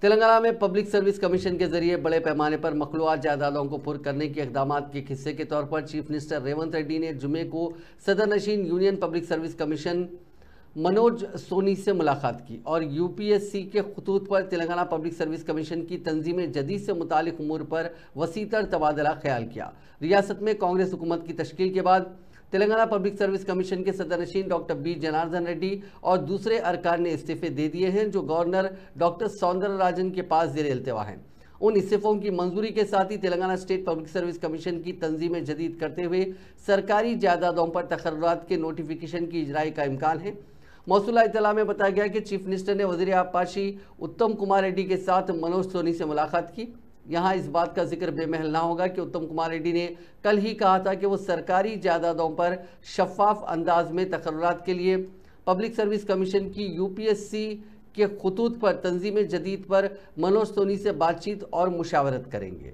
तेलंगाना में public service commission के जरिए बड़े पैमाने पर मखलूआत जायदादों को पुर करने के इकदाम के एक हिस्से के तौर पर चीफ मिनिस्टर रेवंत रेड्डी ने जुमे को सदर नशीन union public service commission Manoj Soni से मुलाकात की और यूपीएससी के खतूत पर तेलंगाना पब्लिक सर्विस कमीशन की तंजीम जदीद से मुतालिक उमूर पर वसीतर तबादला ख्याल किया। रियासत में कांग्रेस हुकूमत की तश्कील के बाद तेलंगाना पब्लिक सर्विस कमीशन के सदरनशीन डॉक्टर बी जनार्दन रेड्डी और दूसरे अरकान ने इस्तीफे दे दिए हैं, जो गवर्नर डॉक्टर सौंदरराजन के पास ज़ेर इल्तिवा हैं। उन इस्तीफों की मंजूरी के साथ ही Telangana state public service commission की तंजीम जदीद करते हुए सरकारी जायदादों पर तकर्रुरात के नोटिफिकेशन की इजराई का इम्कान है। मौसूला इत्तला में बताया गया कि चीफ मिनिस्टर ने वज़ीर आबपाशी उत्तम कुमार रेड्डी के साथ मनोज सोनी से मुलाकात की। यहाँ इस बात का जिक्र बेमहल ना होगा कि उत्तम कुमार रेड्डी ने कल ही कहा था कि वो सरकारी जायदादों पर शफाफ अंदाज में तकर्रुरात के लिए पब्लिक सर्विस कमीशन की यूपीएससी के खतूत पर तंजीम जदीद पर मनोज सोनी से बातचीत और मुशावरत करेंगे।